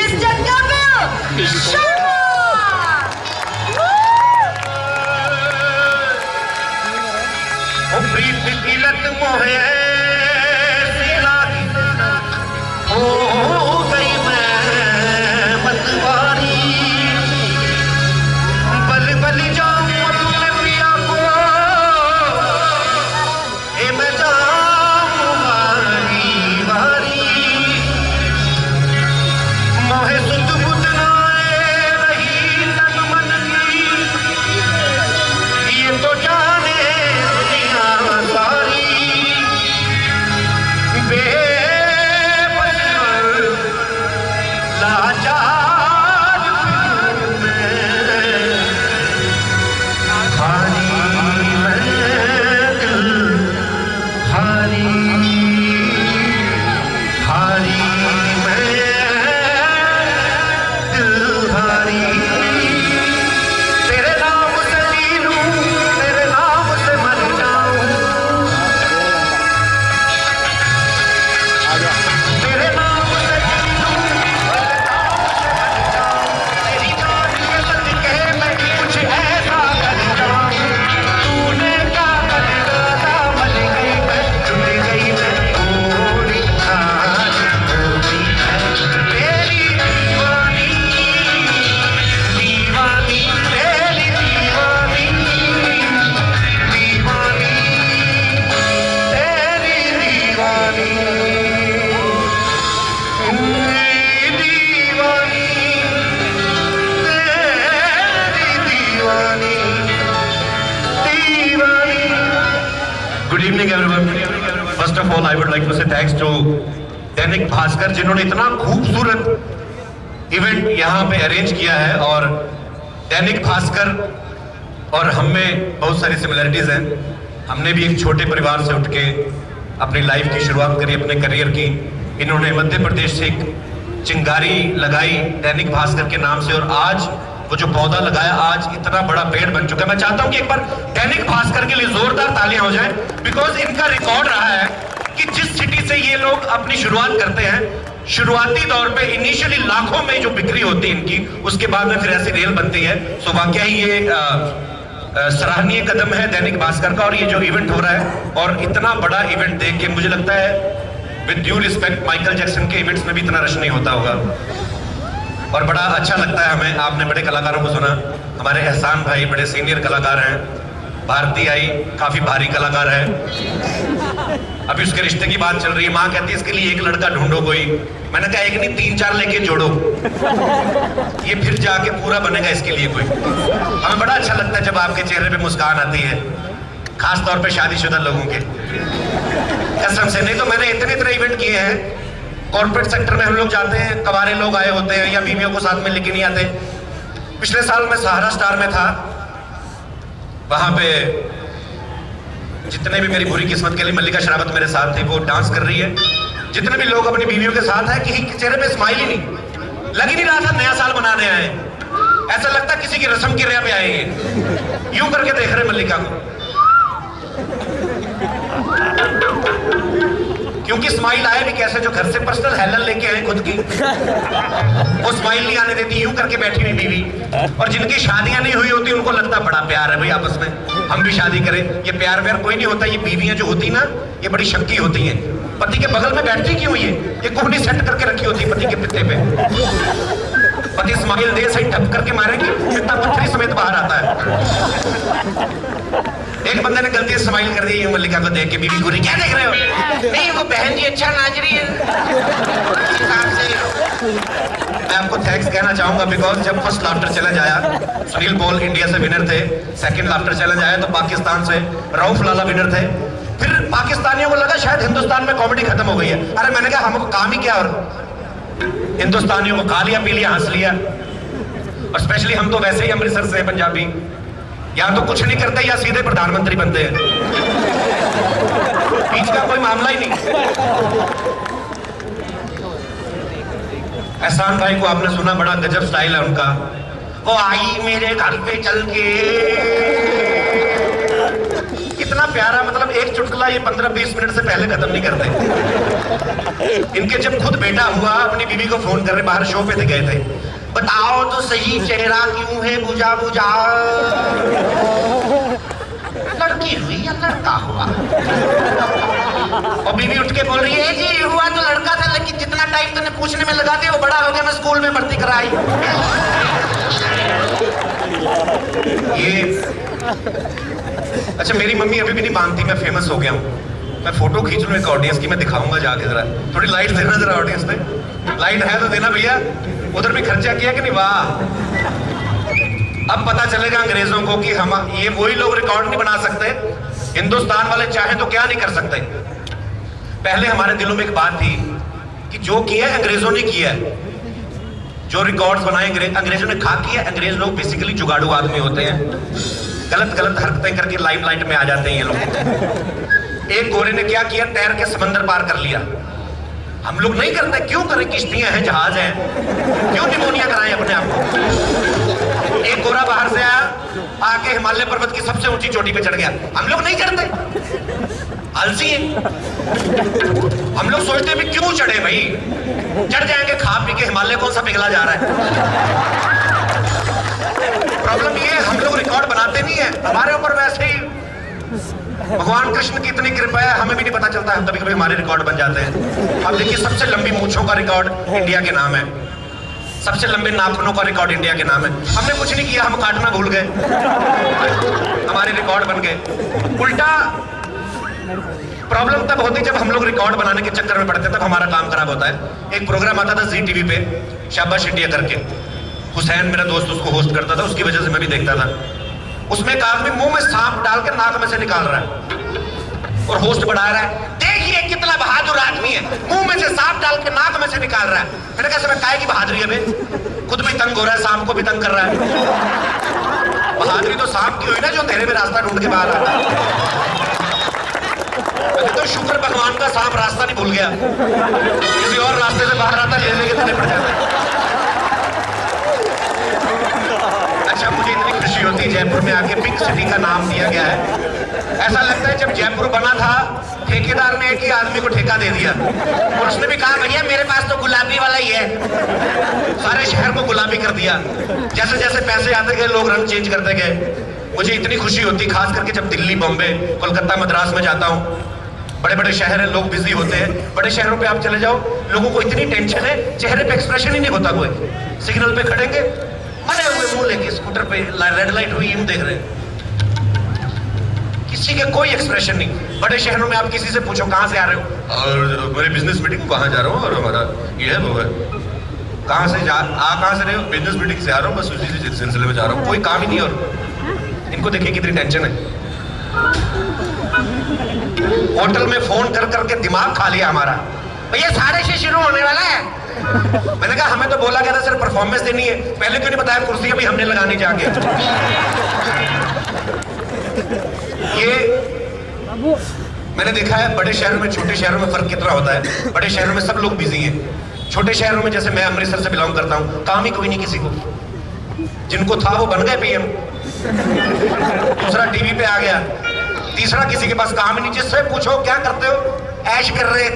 Mister Kapil Sharma. प्रीत की लत मोहे हो गई मैं मतवारी, बल बल जाऊं अपने पिया को, ए मैं जाऊं वारी वारी, मोहे सुध बुध नाए रही तन मन की, ये तो जाने दुनिया सारी, लाचार हारी मैं दिल हारी, हारी मैं दिल हारी, तेरे नाम से जी लूं, तेरे नाम से मर जाऊं, तेरे नाम से जी लूं, तेरी जान के सदके मैं कुछ ऐसा कर जाऊं, तूने क्या कर डाला, मर गई मैं, जुड़ गई मैं, थोड़ी खास होती है तेरी दीवानी, दीवानी तेरी दीवानी, दीवानी तेरी दीवानी, दीवानी तेरी दीवानी, दीवानी। Good evening everyone. First of all I would like to say thanks to Dainik Bhaskar, जिन्होंने इतना खूबसूरत इवेंट यहाँ पे अरेंज किया है। और दैनिक भास्कर और हम में बहुत सारी सिमिलरिटीज हैं। हमने भी एक छोटे परिवार से उठ के अपनी लाइफ की शुरुआत करी, अपने करियर की। इन्होंने मध्य प्रदेश से एक चिंगारी लगाई दैनिक भास्कर के नाम से, और आज वो जो पौधा लगाया आज इतना बड़ा पेड़ बन चुका है। मैं चाहता हूं कि एक बार दैनिक भास्कर के लिए जोरदार तालियां हो जाएं, बिकॉज इनका रिकॉर्ड रहा है कि जिस सिटी से ये लोग अपनी शुरुआत करते हैं, शुरुआती दौर पे इनिशियली लाखों में जो बिक्री होती है इनकी, उसके बाद में फिर ऐसी रेल बनती है। सो वाकई ही ये सराहनीय कदम है दैनिक भास्कर का। और ये जो इवेंट हो रहा है, और इतना बड़ा इवेंट देख के मुझे लगता है with due respect Michael Jackson के इवेंट्स में भी इतना रश नहीं होता होगा। और बड़ा अच्छा लगता है हमें। आपने बड़े कलाकारों को सुना, हमारे एहसान भाई बड़े सीनियर कलाकार हैं, भारती आई काफी भारी कलाकार है। अभी उसके रिश्ते की बात चल रही है, माँ कहती है इसके लिए एक लड़का ढूंढो कोई। मैंने कहा एक नहीं 3-4 लेके जोड़ो, ये फिर जाके पूरा बनेगा इसके लिए कोई। हमें बड़ा अच्छा लगता है जब आपके चेहरे पे मुस्कान आती है, खास तौर पे शादीशुदा लोगों के, कसम से। नहीं तो मैंने इतने इवेंट किए हैं कॉर्पोरेट सेक्टर में, हम लोग जाते हैं, कवारे लोग आए होते हैं या बीवियों को साथ में लेके नहीं आते। पिछले साल मैं सहारा स्टार में था, वहां पे जितने भी मेरी बुरी किस्मत के लिए मल्लिका शरावत मेरे साथ थी, वो डांस कर रही है। जितने भी लोग अपनी बीवियों के साथ हैं, किसी के चेहरे पे स्माइल ही नहीं, लग ही नहीं रहा था नया साल मनाने आए। ऐसा लगता किसी की रस्म की रिया पे आए हैं, यूं करके देख रहे मल्लिका को, क्योंकि स्माइल आए भी कैसे, जो घर से पर्सनल हेलन लेके आए खुद की, वो स्माइल नहीं आने देती, यूं करके बैठी हुई बीवी। और जिनकी शादियां नहीं हुई होती उनको लगता बड़ा प्यार है भाई आपस में, हम भी शादी करें। ये प्यार व्यार कोई नहीं होता। ये बीवियां जो होती ना, ये बड़ी शक्की होती हैं। पति के बगल में बैठती क्यों ये कोहनी सेट करके रखी होती है पति के पित्ते पे। पति स्माइल दे, सही टप करके मारेगी, पित्ता पत्थरी समेत बाहर आता है। एक बंदे ने गलती से स्माइल कर दी मल्लिका को देख के, बीवी गुरी क्या देख रहे हो? नहीं वो बहन जी अच्छा नाच रही है। मैं आपको थैंक्स कहना चाहूंगा, बिकॉज जब फर्स्ट लाफ्टर चैलेंज आया, सुनील पॉल इंडिया से विनर थे। सेकंड लाफ्टर चैलेंज आया तो पाकिस्तान से रऊफ लाला विनर थे। फिर पाकिस्तानियों को लगा शायद हिंदुस्तान में कॉमेडी खत्म हो गई है। अरे मैंने कहा हमको काम ही क्या, और हिंदुस्तानियों को खा लिया पी लिया हंस लिया। और स्पेशली हम तो वैसे ही अमृतसर से पंजाबी, या तो कुछ नहीं करते या सीधे प्रधानमंत्री बनते हैं, बीच का कोई मामला ही नहीं। एहसान भाई को आपने सुना, बड़ा गजब स्टाइल है उनका। वो आई मेरे घर पे चल के, कितना प्यारा, मतलब एक चुटकुला ये 15-20 मिनट से पहले खत्म नहीं करते। इनके जब खुद बेटा हुआ, अपनी बीवी को फोन कर रहे, बाहर शो पे थे गए थे, बताओ तो सही चेहरा क्यों है बुझा बुझा, लड़की हुई या लड़का हुआ? और बीवी उठ के बोल रही है जी हुआ तो लड़का था, लेकिन जितना टाइम तूने पूछने में लगा दिया वो बड़ा हो गया, मैं स्कूल में भर्ती कराई। ये अच्छा, मेरी मम्मी अभी भी नहीं मानती मैं फेमस हो गया हूँ। मैं फोटो खींच लूँ एक ऑडियंस की, मैं दिखाऊंगा जाके, जरा थोड़ी लाइट देना, जरा ऑडियंस में लाइट है तो देना भैया। उधर भी खर्चा किया कि नहीं? वाह, अब पता चलेगा अंग्रेजों को कि हम ये वही लोग रिकॉर्ड नहीं बना सकते, हिंदुस्तान वाले चाहे तो क्या नहीं कर सकते। पहले हमारे दिलों में एक बात थी कि जो किया अंग्रेजों ने किया है, जो रिकॉर्ड्स बनाए अंग्रेजों ने खा किया। अंग्रेज लोग बेसिकली जुगाड़ू आदमी होते हैं, गलत गलत हरकतें करके लाइमलाइट में आ जाते हैं ये लोग। एक गोरे ने क्या किया, तैर के समंदर पार कर लिया। हम लोग नहीं करते, क्यों करें? किश्तियां हैं, जहाज हैं, क्यों निमोनिया कराएं अपने आप को? एक गोरा बाहर से आया, आके हिमालय पर्वत की सबसे ऊंची चोटी पे चढ़ गया। हम लोग नहीं चढ़ते, आलसी है। हम लोग सोचते हैं भी क्यों चढ़े भाई, चढ़ जाएंगे खा पी के, हिमालय कौन सा पिघला जा रहा है। प्रॉब्लम ये है हम लोग रिकॉर्ड बनाते नहीं है, हमारे ऊपर वैसे ही भगवान कृष्ण की इतनी कृपा है, हमें भी नहीं पता चलता है, कभी कभी हमारे रिकॉर्ड बन जाते हैं। अब देखिए, सबसे लंबी मूंछों का रिकॉर्ड इंडिया के नाम है, सबसे लंबे नाखूनों का रिकॉर्ड इंडिया के नाम है। हमने कुछ नहीं किया, हम काटना भूल गए, हमारे रिकॉर्ड बन गए। उल्टा प्रॉब्लम तब होती जब हम लोग रिकॉर्ड बनाने के चक्कर में पड़ते, तब हमारा काम खराब होता है। एक प्रोग्राम आता था जी टीवी पे, शाबाश इंडिया करके, हुसैन मेरा दोस्त उसको होस्ट करता था, उसकी वजह से मैं भी देखता था। उसमें एक आदमी मुंह में सांप डाल के नाक में से निकाल रहा है और होस्ट बढ़ा रहा है, देखिए कितना बहादुर आदमी है, मुंह में से सांप डाल के नाक में से निकाल रहा है। मैंने कहा समय काय की बहादुरी है बे, खुद भी तंग हो रहा है, सांप को भी तंग कर रहा है। बहादुरी तो सांप की हुई ना, जो अंधेरे में रास्ता ढूंढ के बाहर आता है। तो शुक्र भगवान का सांप रास्ता नहीं भूल गया, किसी और रास्ते से बाहर आता, लेने के तले पड़ जाता। अच्छा, मुझे इतनी खुशी होती है जयपुर में आके पिंक सिटी का नाम दिया गया है। ऐसा लगता है जब जयपुर बना था, ठेकेदार ने एक ही आदमी को ठेका दे दिया और उसने भी कहा भैया मेरे पास तो गुलाबी वाला ही है, सारे शहर को गुलाबी कर दिया। जैसे जैसे पैसे आते गए लोग रंग चेंज करते गए। मुझे इतनी खुशी होती, खास करके जब दिल्ली, बॉम्बे, कोलकाता, मद्रास में जाता हूँ। बड़े बड़े शहर हैं, लोग बिजी होते हैं। बड़े शहरों पे आप चले जाओ, लोगों को इतनी टेंशन है, चेहरे पे एक्सप्रेशन ही नहीं होता। कोई सिग्नल पे खड़ेंगे, मरे हुए मुंह लेके स्कूटर पे, रेड लाइट हुई यूं देख रहे हैं, किसी के कोई एक्सप्रेशन नहीं। बड़े शहरों में आप किसी से पूछो कहां से आ रहे हो, और मेरे बिजनेस मीटिंग कहां जा रहा हूँ, और हमारा ये है वो है। कहां से कहां से रहे हो? बिजनेस मीटिंग से आ रहा हूँ, बस उसी सिलसिले में जा रहा हूँ। कोई काम ही नहीं। और इनको देखिए कितनी टेंशन है। होटल में फोन कर करके दिमाग खा लिया हमारा, भैया 6:30 शुरू होने वाला है। मैंने कहा हमें तो बोला गया था सिर्फ परफॉर्मेंस देनी है, पहले क्यों नहीं बताया? कुर्सियां भी हमने लगानी जाके। ये मैंने देखा है बड़े शहरों में छोटे शहरों में फर्क कितना होता है। बड़े शहरों में सब लोग बिजी हैं, छोटे शहरों में जैसे मैं अमृतसर से बिलोंग करता हूँ, काम ही कोई नहीं किसी को। जिनको था वो बन गए पीएम, दूसरा टीवी पे आ गया, तीसरा किसी के पास काम ही नहीं। जिससे पूछो क्या करते हो, ऐश कर रहे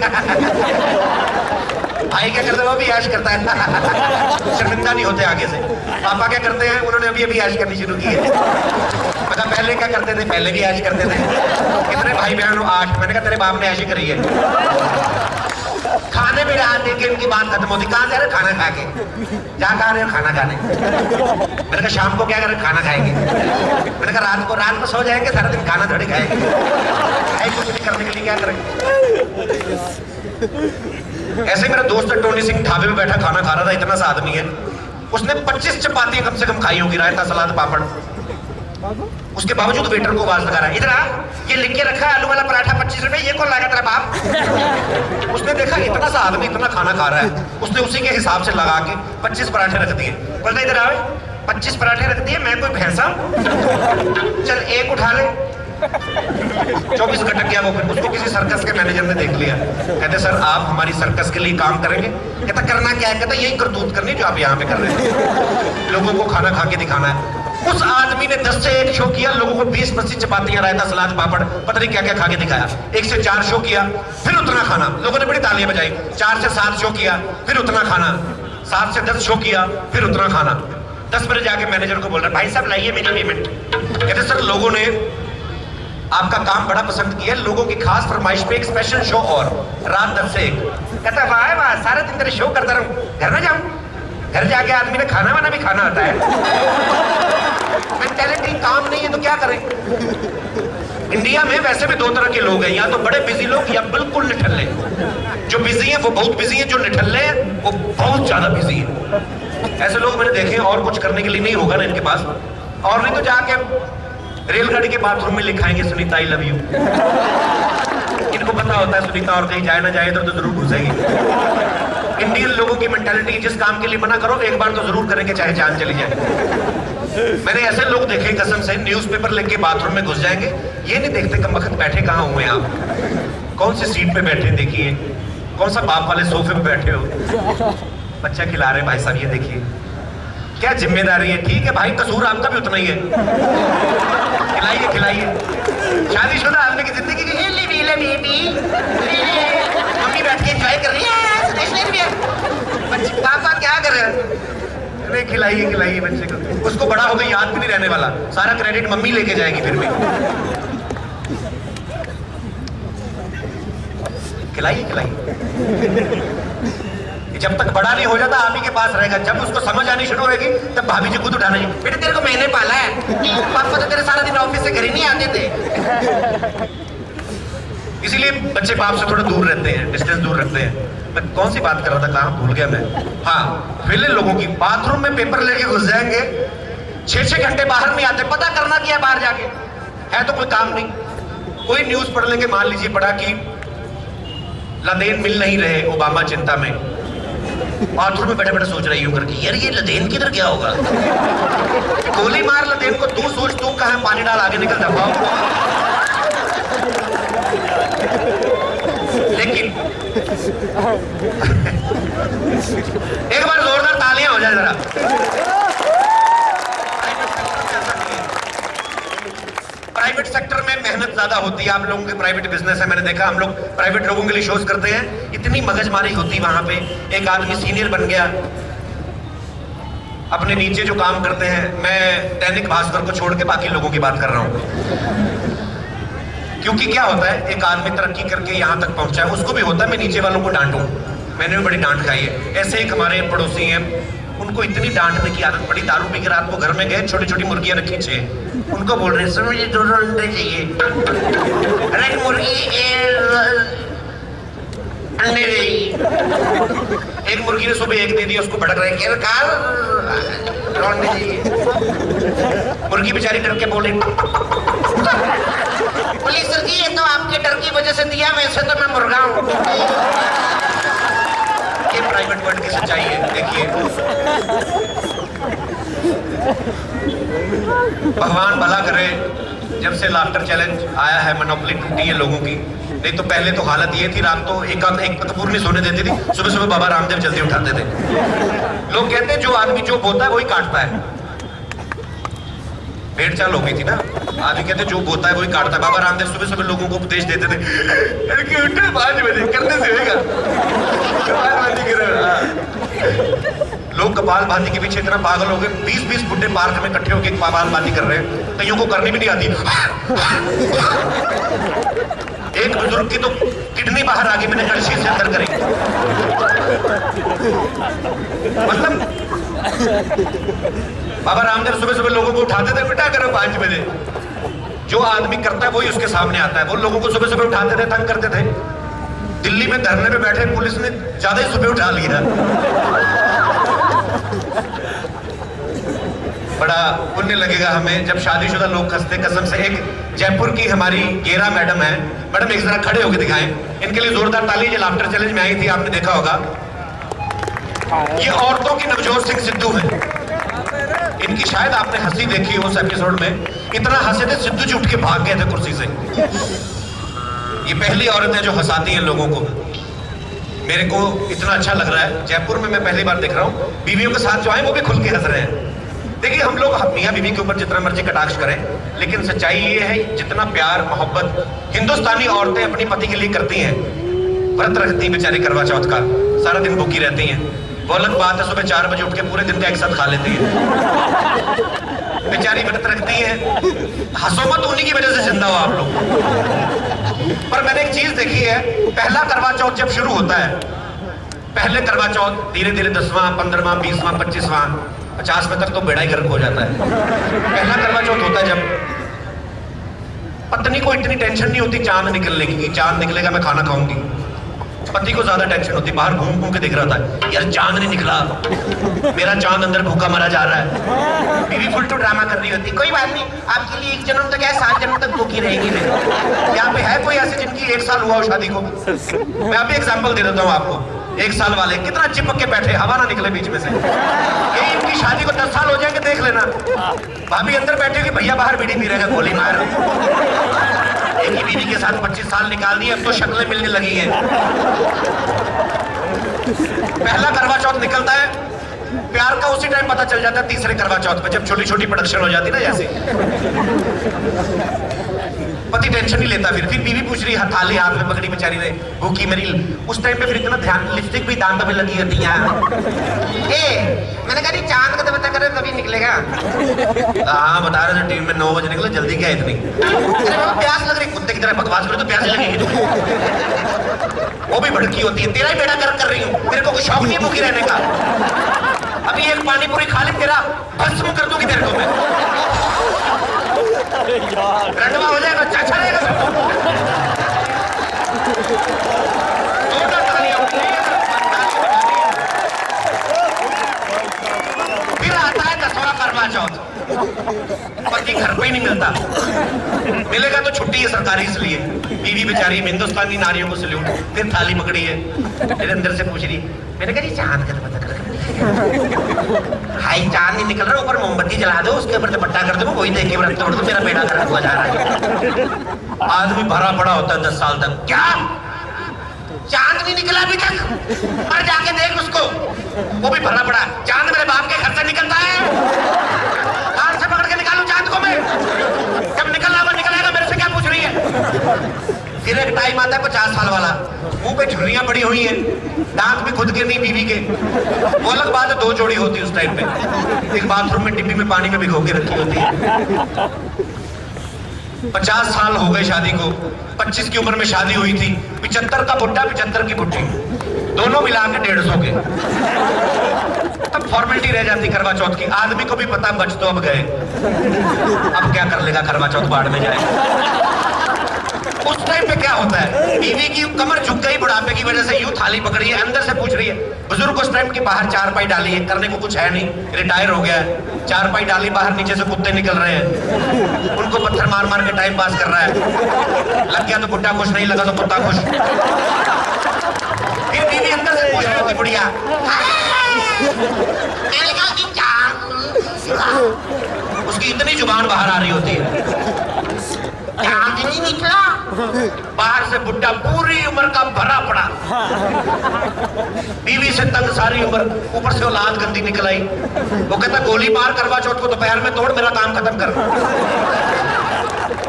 भाई क्या करते हो? वो भी ऐश करता है, शर्मिंदा नहीं होते आगे से। पापा क्या करते हैं? उन्होंने अभी अभी ऐश करनी शुरू की है। मतलब पहले क्या करते थे? पहले भी ऐश करते थे। कितने भाई बहन हो? 8। मैंने कहा तेरे बाप ने ऐश ही करी है। खाने में रात देख के इनकी बात खत्म होती, कहाँ जा रहे? खाना खा के। जा कहा रहे हो? खाना खाने। मैंने कहा शाम को क्या करें? खाना खाएंगे। मैंने कहा रात को सो जाएंगे, सारा दिन खाना थोड़ी खाएंगे। कुछ नहीं करने के लिए क्या करेंगे? ऐसे मेरा दोस्त टोनी सिंह ढाबे में बैठा खाना खा रहा था, इतना सा आदमी है, उसने 25 चपातियां कम से कम खाई होगी, रायता, सलाद, पापड़। उसके बावजूद वेटर को आवाज लगा रहा है, इधर आ, ये लिख के रखा है आलू वाला पराठा 25 रुपए, ये कौन लाएगा तेरा बाप? उसने देखा इतना सा आदमी इतना खाना खा रहा है, उसने उसी के हिसाब से लगा के 25 पराठे रख दिए। बोलता इधर आवे, 25 पराठे रख दिए, मैं कोई भैंसा? चल एक उठा ले। 24 घटक गया वो। फिर उसको किसी सर्कस के मैनेजर ने देख लिया, कहते सर आप हमारी सर्कस के लिए काम करेंगे? कहता करना क्या है? कहता यही करतूत करनी जो आप यहाँ पे कर रहे हैं, लोगों को खाना खा के दिखाना है। उस आदमी ने 10 से 1 शो किया, लोगों को 20-25 चपातियां, रायता, सलाद, पापड़, पता नहीं क्या क्या खा के दिखाया। 1 से 4 शो किया, फिर उतना खाना, लोगों ने बड़ी तालियां बजाई। 4 से 7 शो किया, फिर उतना खाना। 7 से 10 शो किया, फिर उतना खाना। 10 बजे जाके मैनेजर को बोल रहा, भाई साहब लाइए मेरी पेमेंट। कहते सर लोगों ने आपका काम बड़ा पसंद किया, लोगों की खास फरमाइश पे एक स्पेशल शो और रात 10 से 1। कहता वाह वाह, सारा दिन तेरे शो करता रहूं, घर में जाऊं। घर जाके आदमी ने खाना वाना भी खाना आता है। मेंटालिटी काम नहीं है तो क्या करें। इंडिया में वैसे भी 2 तरह के लोग हैं, या तो बड़े बिजी लोग या बिल्कुल निठल्ले। जो बिजी हैं वो बहुत बिजी हैं, जो निठल्ले हैं वो बहुत ज्यादा बिजी हैं। ऐसे लोग मैंने देखे हैं, और कुछ करने के लिए नहीं होगा ना इनके पास, और नहीं तो जाके रेलगाड़ी के बाथरूम में लिखाएंगे सुनीता आई लव यू। इनको पता होता है सुनीता और कहीं जाए ना जाए तो जरूर घुसेगी। इंडियन लोगों की मेंटालिटी, जिस काम के लिए मना करो एक बार तो जरूर करेंगे चाहे जान चली जाए। मैंने ऐसे लोग देखे कसम से, न्यूज़पेपर लेके बाथरूम में घुस जाएंगे, ये नहीं देखते कम वक्त बैठे कहाँ हुए आप, कौन सी सीट पे बैठे, देखिए कौन सा बाप वाले सोफे पे बैठे हो, बच्चा खिला रहे भाई साहब, ये देखिए क्या जिम्मेदारी है। ठीक है भाई, कसूर आपका भी उतना ही है, खिलाइए खिलाइए। शादीशुदा आदमी की जिंदगी की मम्मी बैठ के एंजॉय कर रही है, बच्चे पापा क्या कर रहे हैं, नहीं खिलाइए खिलाइए बच्चे को, उसको बड़ा होकर याद भी नहीं रहने वाला, सारा क्रेडिट मम्मी लेके जाएगी फिर भी। खिलाइए खिलाइए, जब तक बड़ा नहीं हो जाता आप ही के पास रहेगा, जब उसको समझ आनी शुरू होगी तब भाभी जी खुद उठाना चाहिए, बेटे तेरे को मैंने पाला है, पापा तो तेरे सारा दिन ऑफिस से घर ही नहीं आते थे। इसीलिए बच्चे बाप से थोड़ा दूर रहते हैं, डिस्टेंस दूर रखते हैं। मैं कौन सी बात कर रहा था, कहाँ भूल गया मैं। हाँ, विले लोगों की बाथरूम में पेपर लेके घुस जाएंगे, 6-6 घंटे बाहर नहीं आते, पता करना क्या है बाहर जाके, है तो कोई काम नहीं। कोई न्यूज पढ़ लेंगे, मान लीजिए पढ़ा कि लदेन मिल नहीं रहे, ओबामा चिंता में, बाथरूम में बैठे बैठे सोच रही हूँ करके, यार ये लदेन किधर क्या होगा, गोली मार लदेन को, तू सोच तू कहाँ, पानी डाल आगे निकल दबाओ। लेकिन एक बार जोरदार तालियां हो जाए जरा। प्राइवेट सेक्टर में मेहनत ज्यादा होती है, आप लोगों के प्राइवेट बिजनेस है, मैंने देखा, हम लोग प्राइवेट लोगों के लिए शोज करते हैं, इतनी मगजमारी होती है वहां पे। एक आदमी सीनियर बन गया, अपने नीचे जो काम करते हैं, मैं दैनिक भास्कर को छोड़ के बाकी लोगों की बात कर रहा हूं, क्योंकि क्या होता है, एक आदमी तरक्की करके यहां तक पहुंचा है, उसको भी होता है मैं नीचे वालों को डांटूं, मैंने भी बड़ी डांट खाई है। ऐसे एक हमारे पड़ोसी हैं, उनको इतनी डांटने की आदत पड़ी, दारू पी के रात को घर में गए, छोटी छोटी मुर्गियां रखी 6, उनको बोल रहे हैं सर मुझे 2 अंडे चाहिए, अरे मुर्गी अंडे दे। एक मुर्गी ने सुबह 1 दे दिया, उसको भड़क रहे हैं अंडे चाहिए। मुर्गी बेचारी डर के बोले, पुलिस सर जी ये तो आपके डर की वजह से दिया, वैसे तो मैं मुर्गा हूं। ये प्राइवेट वर्ल्ड की सच्चाई है। देखिए भगवान भला करे, जब से लाफ्टर चैलेंज आया है मोनोपोली टूटी है लोगों की, नहीं तो पहले तो हालत ये थी, रात को एक पतपूर नहीं सोने देती थी, सुबह सुबह बाबा रामदेव जल्दी उठाते थे। लोग कहते हैं जो आदमी जो बोता है वही काटता है, भेड़ चाल हो गई थी ना, आदमी कहते जो बोता है वही काटता है। बाबा रामदेव सुबह सुबह लोगों को उपदेश देते थे, 5 बजे करने से होगा, लोग कपाल भाती के पीछे इतना पागल हो गए, 20-20 बुड्ढे पार्क में इकट्ठे होकर कपाल भाती कर रहे हैं, कईयों को करनी भी नहीं आती। एक बुजुर्ग की तो किडनी बाहर आ गई, मैंने कड़छी से अंदर करी। मतलब बाबा रामदेव सुबह सुबह लोगों को उठाते थे, बेटा करो 5 बजे, जो आदमी करता है वही उसके सामने आता है। वो लोगों को सुबह सुबह उठाते थे, तंग करते थे। दिल्ली में धरने पे बैठे पुलिस ने ज्यादा ही सुबह उठा लिया, बड़ा पुण्य लगेगा हमें जब शादीशुदा लोग हंसते। कसम से, एक जयपुर की हमारी गेरा मैडम है, मैडम एक जरा खड़े होकर दिखाएं, इनके लिए जोरदार ताली। ये लाफ्टर चैलेंज में आई थी, आपने देखा होगा, ये औरतों की नवजोत सिंह सिद्धू है। इनकी शायद आपने हंसी देखी उस एपिसोड में, इतना हंसे थे सिद्धू जी उठ के भाग गए थे कुर्सी से। ये पहली औरत है जो हंसाती हैं लोगों को, मेरे को इतना अच्छा लग रहा है। जयपुर में मैं पहली बार देख रहा हूँ बीवियों के साथ जो आए वो भी खुल के हंस रहे हैं। देखिए हम लोग मियाँ बीवी के ऊपर जितना मर्जी कटाक्ष करें, लेकिन सच्चाई ये है जितना प्यार मोहब्बत हिंदुस्तानी औरतें अपनी पति के लिए करती हैं, व्रत रखती हैं बेचारी करवा चौथ का, सारा दिन भूखी रहती हैं। वो अलग बात है सुबह 4 बजे उठ के पूरे दिन का एक साथ खा लेती है, बेचारी व्रत रखती है। हंसो मत, उन्हीं की वजह से जिंदा हो आप लोग। पर मैंने एक चीज देखी है, पहला करवा चौथ जब शुरू होता है, पहले करवा चौथ धीरे धीरे 10वां 15वां 20वां 25वां 50वें तक तो बेड़ा ही गर्क हो जाता है। पहला करवा चौथ होता है जब पत्नी को इतनी टेंशन नहीं होती चांद निकलने की, चांद निकलेगा मैं खाना खाऊंगी। पति को ज्यादा टेंशन होती, बाहर घूम घूम के देख रहा था, यार चांद नहीं निकला, मेरा चांद अंदर भूखा मरा जा रहा है। बीवी फुल टू ड्रामा कर रही होती, कोई बात नहीं आपके लिए 1 जन्म तो क्या है 7 जन्म तक भूखी रहेगी। मैं यहाँ पे है कोई ऐसे जिनकी 1 साल हुआ हो शादी को? मैं अभी एग्जाम्पल दे देता हूँ आपको। 1 साल वाले कितना चिपक के बैठे, हवा ना निकले बीच में से। यही इनकी शादी को 10 साल हो जाएंगे, देख लेना। भाभी अंदर बैठे कि भैया बाहर बीड़ी पी रहेगा, गोली मार। एक ही बीवी के साथ 25 साल निकाल दिए, अब तो शक्लें मिलने लगी हैं। पहला करवा चौथ निकलता है, प्यार का उसी टाइम पता चल जाता है तीसरे करवा चौथ पे, जब छोटी छोटी प्रोडक्शन हो जाती ना जैसे। पति टेंशन नहीं लेता, फिर बीवी पूछ रही है, थाली हाथ में पकड़ी बेचारी ने भूखी मरी। उस टाइम पे फिर इतना ध्यान, लिपस्टिक भी दांतों में लगी होती है। मैंने कहा चांद का तो पता करो कभी निकलेगा। हाँ बता रहे थे टीवी में 9 बजे निकले, जल्दी क्या इतनी? प्यास लग रही, कुत्ते की तरह बकवास करो तो प्यास लगेगी तुम्हें। वो भी भड़की होती है, तेरा ही बेड़ा गर्क कर रही हूँ, मेरे को कोई शौक नहीं है भूखी रहने का। अभी एक पानी पूरी खा ले, तेरा भस्म कर दूंगी तेरे को मैं। रंडवा हो जाएगा, चाचा रहेगा फिर आता है 10वां करवा चौथ, पति घर पे ही नहीं मिलता, मिलेगा तो छुट्टी है सरकारी, इसलिए बीवी बेचारी हिंदुस्तानी नारियों को सल्यूट। फिर थाली पकड़ी है, मेरे अंदर से पूछ रही, मैंने कहा चांद का पता कर हाई चांद नहीं निकल रहा, ऊपर मोमबत्ती जला दो, उसके ऊपर दुपट्टा कर दो, वही देख के व्रत तोड़ दो, मेरा बेड़ा गर्क हुआ जा रहा है। आदमी भरा पड़ा होता है 10 साल तक, क्या चांद नहीं निकला अभी तक? पर जाके देख उसको, वो भी भरा पड़ा। चांद मेरे बाप के घर से निकलता है, कान से पकड़ के निकालू चांद को मैं? जब निकलना वो निकलेगा, मेरे से क्या पूछ रही है? फिर एक टाइम आता है 50 साल वाला, मुंह पे झुर्रियां पड़ी हुई हैं, दांत भी खुद के नहीं बीवी के। वो अलग बात है, 2 जोड़ी होती है उस टाइम पे, एक बाथरूम में डिब्बी में पानी में भिगो के रखी होती है। 50 साल हो गए शादी को, 25 की उम्र में शादी हुई थी, 75 का बुड्ढा 75 की बुड्ढी, दोनों मिला के 150 के। तब फॉर्मेलिटी रह जाती करवा चौथ की। आदमी को भी पता बच तो अब गए, अब क्या कर लेगा, करवा चौथ बाढ़ में जाए। उस टाइम पे क्या होता है, बीवी की कमर झुक गई बुढ़ापे की वजह से, यूं थाली पकड़ी है, अंदर से पूछ रही है। बुजुर्ग उस टाइम की बाहर चारपाई डाली है, करने को कुछ है नहीं, रिटायर हो गया है, चारपाई डाली, बाहर नीचे से कुत्ते निकल रहे हैं, उनको पत्थर मार मार के टाइम पास कर रहा है। लग गया तो बुड्ढा खुश, नहीं लगा तो कुत्ता खुश। फिर बीवी अंदर से पूछ रही होती बुढ़िया, उसकी इतनी जुबान बाहर आ रही होती है, चांद नहीं निकला। बाहर से बुड्ढा पूरी उम्र का भरा पड़ा, बीवी से तंग सारी उम्र, ऊपर से औलाद गंदी निकल आई। वो कहता गोली मार करवा चौथ को दोपहर में तोड़, मेरा काम खत्म कर।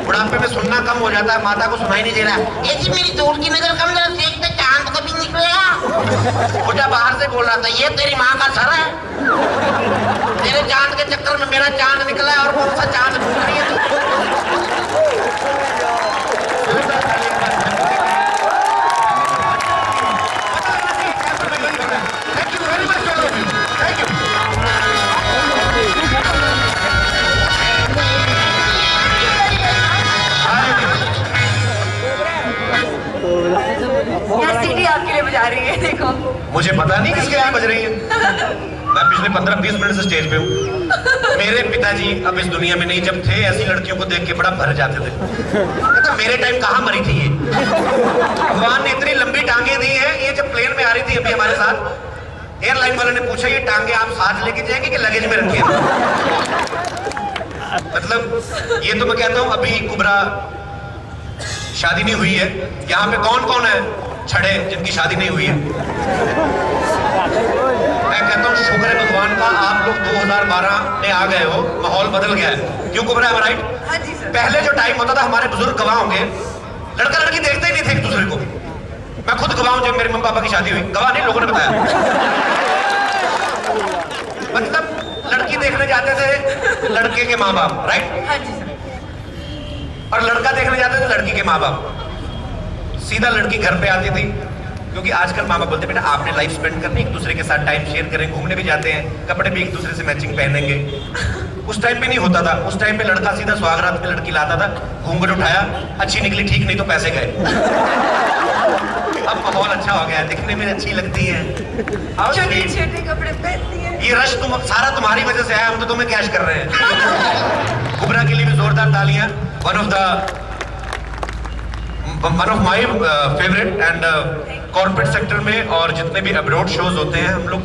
बुढ़ापे में सुनना कम हो जाता है, माता को सुनाई नहीं दे रहा है, ऐसी मेरी दूर की नजर कम, जरा देख तो चांद कभी निकलेगा। बुढ़ा बाहर से बोल रहा था, ये तेरी माँ का सर है, तेरे चांद के चक्कर में मेरा चांद निकला है, और कौन सा चांद ढूंढ रही है? आपके लिए बजा रही है, देखो। मुझे पता नहीं किसके लिए बज रही है। मैं पिछले 15-20 मिनट से स्टेज पे हूँ। मेरे पिताजी अब इस दुनिया में नहीं, जब थे ऐसी लड़कियों को देख के बड़ा भर जाते थे। कहता मेरे टाइम कहाँ मरी थी ये, भगवान ने इतनी लंबी टांगे दी है। ये जब प्लेन में आ रही थी अभी हमारे साथ, एयरलाइन वाले ने पूछा ये टांगे आप साथ लेके जाएंगे कि लगेज में रखिए? मतलब ये तो मैं कहता हूँ अभी कुबरा शादी नहीं हुई है, यहाँ पे कौन कौन है? छड़े जिनकी शादी नहीं हुई है। मैं कहता हूँ शुक्र है भगवान का, आप लोग 2012 में आ गए हो, माहौल बदल गया है। क्यों कुबरा, है राइट? हाँ जी सर। पहले जो टाइम होता था, हमारे बुजुर्ग गवाह होंगे, लड़का लड़की देखते ही नहीं थे एक दूसरे को। मैं खुद गवाह हूं, जब मेरे मम्मी पापा की शादी हुई, गवाह नहीं, लोगों ने बताया। मतलब लड़की देखने जाते थे लड़के के माँ बाप, राइट? हाँ जी सर। और लड़का देखने जाते थे लड़की के माँ बाप। सीधा लड़की घर पे आती थी, क्योंकि आजकल माँ बाप बोलते बेटा आपने लाइफ स्पेंड करनी, एक दूसरे के साथ टाइम शेयर करें, घूमने भी जाते हैं, कपड़े भी एक दूसरे से मैचिंग पहनेंगे। उस टाइम पे नहीं होता था। उस टाइम पे लड़का सीधा सुहागरात में लड़की लाता था, घूंघट उठाया, अच्छी निकली ठीक, नहीं तो पैसे गए। अब माहौल अच्छा हो गया है, दिखने में अच्छी लगती है, छोटे छोटे कपड़े पहनती है। ये रश तुम सारा तुम्हारी वजह से है, हम तो तुम्हें कैश कर रहे हैं। कुबरा के लिए भी जोरदार तालियां। One of my favourite and corporate sector में और जितने भी अब्रॉड शोज होते हैं हम लोग